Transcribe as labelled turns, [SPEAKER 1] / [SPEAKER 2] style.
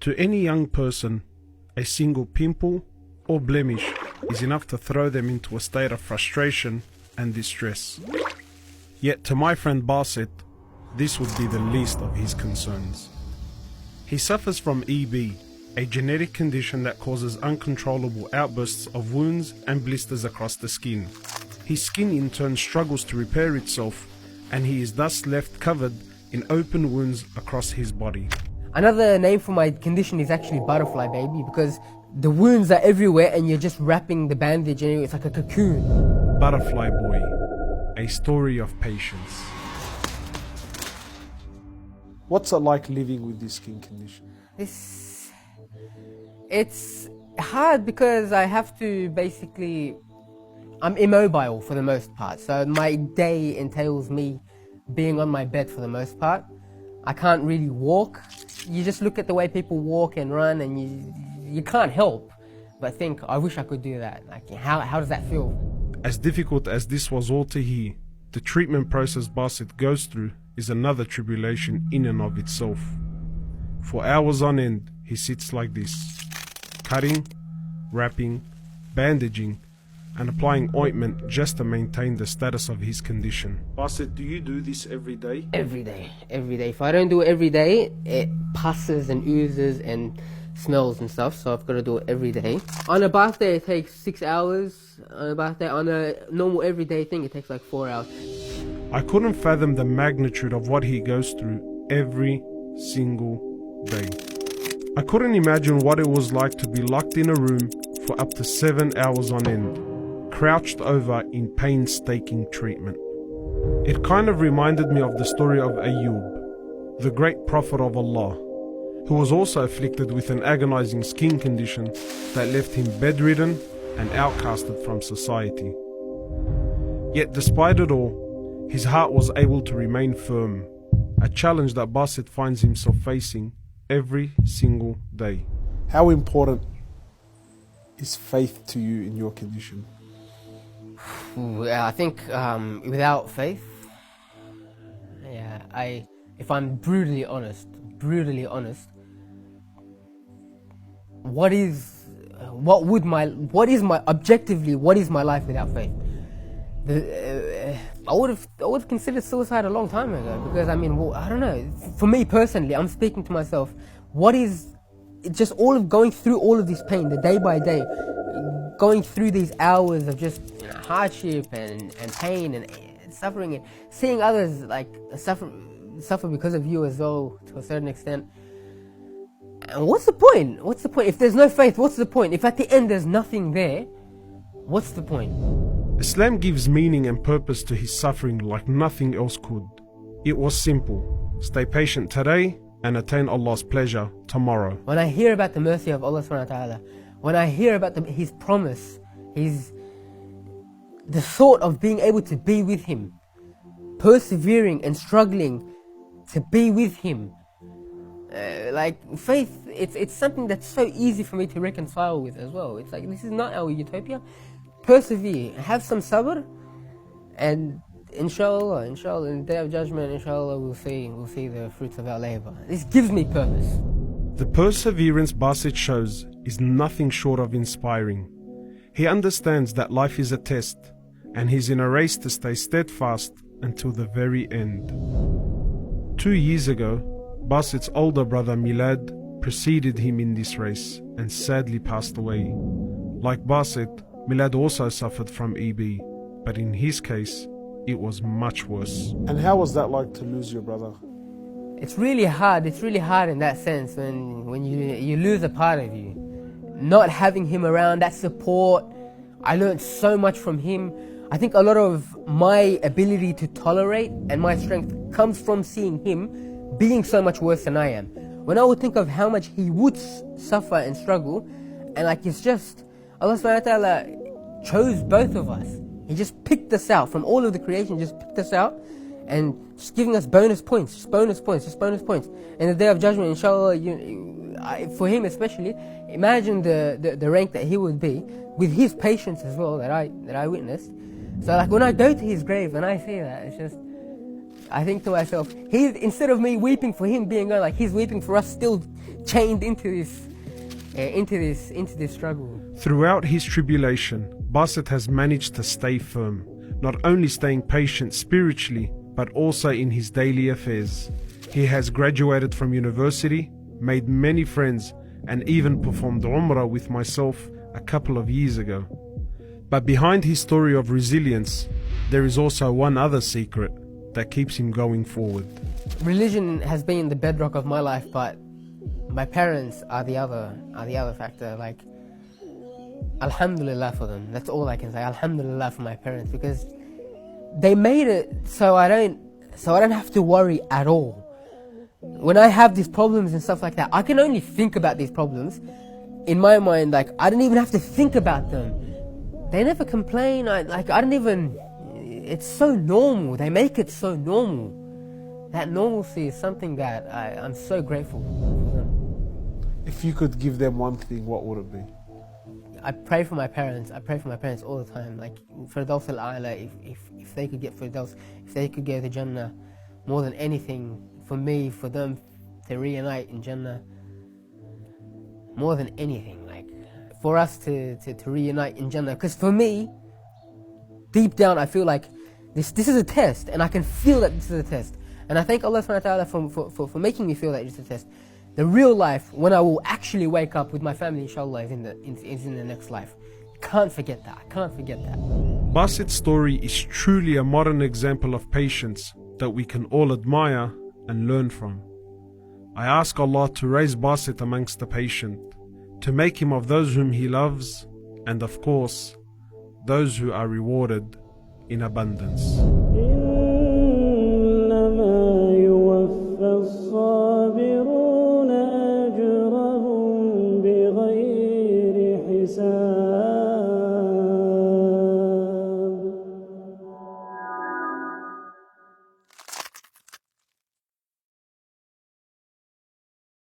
[SPEAKER 1] To any young person, a single pimple or blemish is enough to throw them into a state of frustration and distress. Yet to my friend Basit, this would be the least of his concerns. He suffers from EB, a genetic condition that causes uncontrollable outbursts of wounds and blisters across the skin. His skin in turn struggles to repair itself, and he is thus left covered in open wounds across his body.
[SPEAKER 2] Another name for my condition is actually butterfly baby, because the wounds are everywhere and you're just wrapping the bandage and it's like a cocoon.
[SPEAKER 1] Butterfly Boy, a story of patience. What's it like living with this skin condition?
[SPEAKER 2] It's hard because I have to I'm immobile for the most part. So my day entails me being on my bed for the most part. I can't really walk. You just look at the way people walk and run and you can't help but think, I wish I could do that. Like, how does that feel?
[SPEAKER 1] As difficult as this was all to hear, the treatment process Basit goes through is another tribulation in and of itself. For hours on end, he sits like this, cutting, wrapping, bandaging, and applying ointment just to maintain the status of his condition. Basit, do you do this every day?
[SPEAKER 2] Every day. If I don't do it every day, it pusses and oozes and smells and stuff, so I've got to do it every day. On a bath day, it takes 6 hours. On a normal everyday thing, it takes like 4 hours.
[SPEAKER 1] I couldn't fathom the magnitude of what he goes through every single day. I couldn't imagine what it was like to be locked in a room for up to 7 hours on end, crouched over in painstaking treatment. It kind of reminded me of the story of Ayub, the great prophet of Allah, who was also afflicted with an agonizing skin condition that left him bedridden and outcasted from society. Yet despite it all, his heart was able to remain firm, a challenge that Basit finds himself facing every single day.
[SPEAKER 3] How important is faith to you in your condition?
[SPEAKER 2] I think without faith, if I'm brutally honest, what is my life without faith? I would have considered suicide a long time ago, because I don't know. For me personally, I'm speaking to myself. It's just going through all of this pain, the day by day, going through these hours of just hardship and pain and suffering, and seeing others like suffer because of you as well, to a certain extent. And what's the point? If there's no faith, what's the point? If at the end there's nothing there, what's the point?
[SPEAKER 1] Islam gives meaning and purpose to his suffering like nothing else could. It was simple: stay patient today and attain Allah's pleasure tomorrow.
[SPEAKER 2] When I hear about the mercy of Allah subhanahu wa ta'ala, when I hear about His promise, the thought of being able to be with Him, persevering and struggling to be with Him, like faith, it's something that's so easy for me to reconcile with as well. It's like, this is not our utopia. Persevere, have some sabr, and inshallah, in the day of judgment, inshallah, we'll see the fruits of our labor. This gives me purpose.
[SPEAKER 1] The perseverance Basit shows is nothing short of inspiring. He understands that life is a test, and he's in a race to stay steadfast until the very end. 2 years ago, Basit's older brother Milad preceded him in this race and sadly passed away. Like Basit, Milad also suffered from EB, but in his case, it was much worse.
[SPEAKER 3] And how was that like to lose your brother?
[SPEAKER 2] It's really hard in that sense when you lose a part of you. Not having him around, that support, I learned so much from him. I think a lot of my ability to tolerate and my strength comes from seeing him being so much worse than I am. When I would think of how much he would suffer and struggle, and it's just, Allah subhanahu wa ta'ala chose both of us. He just picked us out from all of the creation, just picked us out and just giving us bonus points. In the day of judgment, inshallah, for him especially, imagine the rank that he would be with his patience as well that I witnessed. So when I go to his grave and I see that, it's just, I think to myself, instead of me weeping for him being gone, he's weeping for us still chained into this struggle.
[SPEAKER 1] Throughout his tribulation, Basit has managed to stay firm, not only staying patient spiritually, but also in his daily affairs. He has graduated from university, made many friends, and even performed Umrah with myself a couple of years ago. But behind his story of resilience, there is also one other secret that keeps him going forward.
[SPEAKER 2] Religion has been the bedrock of my life, but my parents are the other factor. Like, Alhamdulillah for them. That's all I can say. Alhamdulillah for my parents, because they made it so I don't have to worry at all. When I have these problems and stuff like that, I can only think about these problems. In my mind, like, I don't even have to think about them. They never complain. It's so normal. They make it so normal. That normalcy is something that I'm so grateful for them.
[SPEAKER 3] If you could give them one thing, what would it be?
[SPEAKER 2] I pray for my parents. I pray for my parents all the time. Like, Firdaus al-A'la, if they could get Firdaus, if they could go to Jannah, more than anything, for me, for them to reunite in Jannah, more than anything, like, for us to reunite in Jannah. Because for me, deep down, I feel like this is a test, and I can feel that this is a test. And I thank Allah subhanahu wa ta'ala for making me feel that it's a test. The real life, when I will actually wake up with my family, inshallah, is in the next life. Can't forget that. I can't forget that.
[SPEAKER 1] Basit's story is truly a modern example of patience that we can all admire and learn from. I ask Allah to raise Basit amongst the patient, to make him of those whom He loves, and of course, those who are rewarded in abundance.
[SPEAKER 4] الصابرون أجرهم بغير حساب